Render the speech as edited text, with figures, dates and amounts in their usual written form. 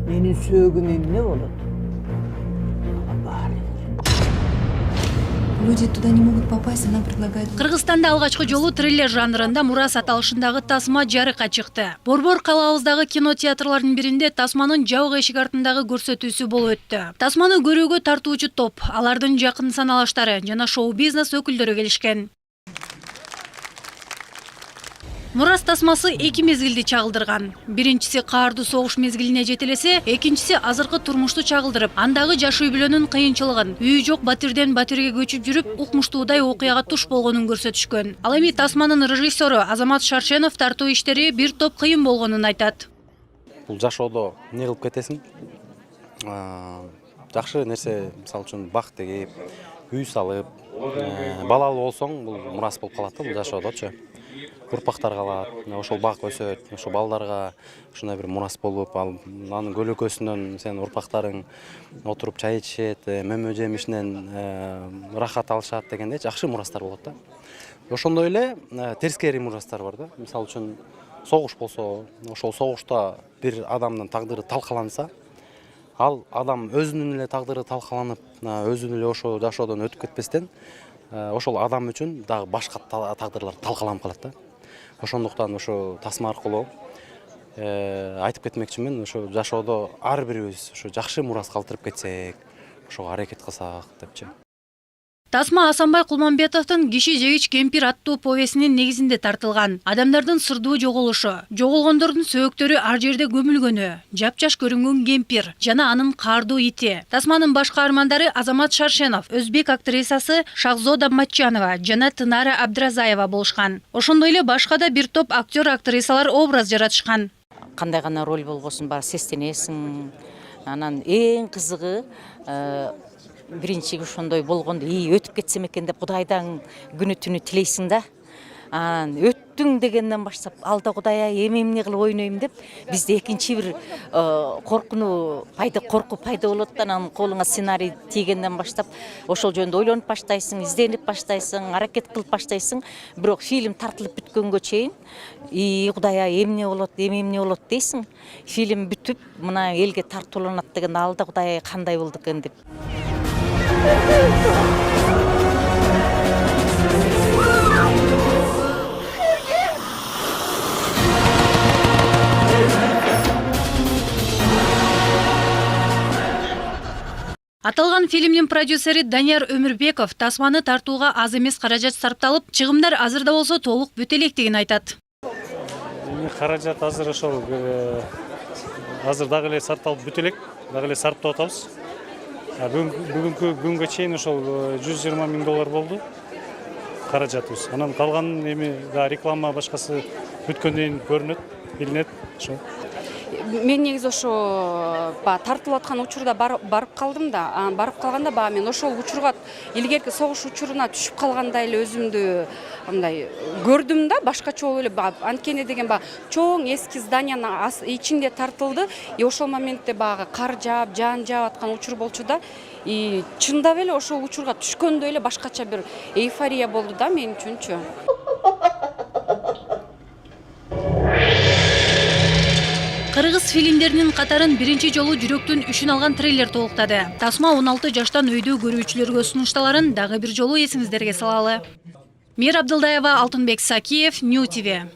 Menin söğünüm ne olur? Люди туда не могут попасть, она предлагает... Кыргызстанда алгачкы жолу триллер жанрында Мурас аталышындагы тасма жарыкка чыкты. Борбор калабыбыздагы кинотеатрлардын биринде тасманын жабык эшик артындагы көрсөтүүсү болуп өттү. Тасманы көрүүгө тартуучу топ, алардын жакын саналаштары жана шоу-бизнес өкүлдөрү келишкен. Мурас тасмасы эки мезгилди чагылдырган. Биринчиси каардуу согуш мезгилине жетелесе, экинчиси азыркы турмушту чагылдырып, андагы жаш үй бүлөнүн кыйынчылыгын, үйү жок батирден батирге көчүп жүрүп, укмуштуудай окуяга туш болгонун көрсөтүшкөн. Ал эми тасманын режиссеру Азамат Шаршенов тартуу иштери бир топ кыйын болгонун айтат. Бул жашоодо эмне кылып кетесиң? Жакшы нерсе, мисалы үчүн бак тегип, үй салып, балалуу болсоң, бул мурас болуп калат да, бул жашоодочу. Урпактар калат, ошол бак өсөт, ошол балдарга ушундай бир мурас болуп, анын көлөкөсүнөн сен урпактарың отуруп чай ичишет, мөмө жемишинен рахат алышат дегендей жакшы мурастар болот да. Ошондой эле терскери мурастар бар да. Мисалы үчүн согуш болсо, ошол согушта бир адамдын тагдыры талкаланса, ал адам өзүнүн эле тагдыры талкаланып, өзүнүн эле ошол жашоодон өтүп кетпестен, ошол адам үчүн дагы башка тагдырлар талкаланып калат да. Ошондуктан ошо тасма аркылуу айтып кетмекчимин, ошо жашоодо ар бирибиз ошо жакшы мурас калтырып кетсек, ошого аракет кылсак депчи. Тасма Асанбай Кулманбетовдун «Киши жегич кемпир» аттуу повесинин негизинде тартылган. Адамдардын сырдуу жоголушу, жоголгондордун сөөктөрү ар жерде көмүлгөнү, жапжаш көрүнгөн кемпир жана анын каардуу ити. Тасманын баш каармандары Азамат Шаршенов, өзбек актрисасы Шахзода Матчанова жана Тынара Абдразаева болушкан. Ошондой эле башка да бир топ актер-актрисалар образ жаратышкан. Кандай гана роль болгосун баары сестенесиң. Анан эң кызыгы биринчи ошондой болгондо өтүп кетсем экен деп Кудайдан күнү түнү тилейсиң да. Анан өттүң дегенден баштап алда Кудай эми эмне кылып ойнойм деп бизде экинчи бир коркуу пайда болот да. Анан колуңа сценарий тийгенден баштап ошол жөнүндө ойлонуп баштайсың, изденип баштайсың, аракет кылып баштайсың. Бирок фильм тартылып бүткөнгө чейин Кудай эмне болот дейсиң. Фильм бүтүп, мына элге тартууланат дегенде алда Кудай кандай болду экен деп. Аталган фильмдин продюсери Данияр Өмүрбеков тасманы тартууга аз эмес каражат сарпталып, чыгымдар азырда болсо толук бүтө электигин айтат. Каражат азыр ошол азыр дагы эле сарпталып бүтө элек, дагы эле сарптап атабыз. Бүгүнкү күнгө чейин ошол $120 000 болду каражатыбыз. Анан калганын эми реклама башкасы бүткөндөн кийин көрүнөт, билинет ошо. Мен негизи ошо тартылып аткан учурда барып калдым да. Барып калганда мен ошол учурга илгерки согуш учуруна түшүп калгандай эле өзүмдү андай көрдүм да, башкача болуп эле. Анткени деген чоң эски зданиянын ичинде тартылды. Ошол моментте кар жаап, жаан жаап аткан учур болчу да. Чындап эле ошол учурга түшкөндөй эле башкача бир эйфория болду да мен үчүнчү. Кыргыз фильмдеринин катарын биринчи жолу жүрөктүн үшүн алган трейлер толуктады. Тасма 16 жаштан өйдө көрүүчүлөргө сунушталарын дагы бир жолу эсиңиздерге салалы. Мир Абдылдаева, Алтынбек Сакиев, Нью ТВ.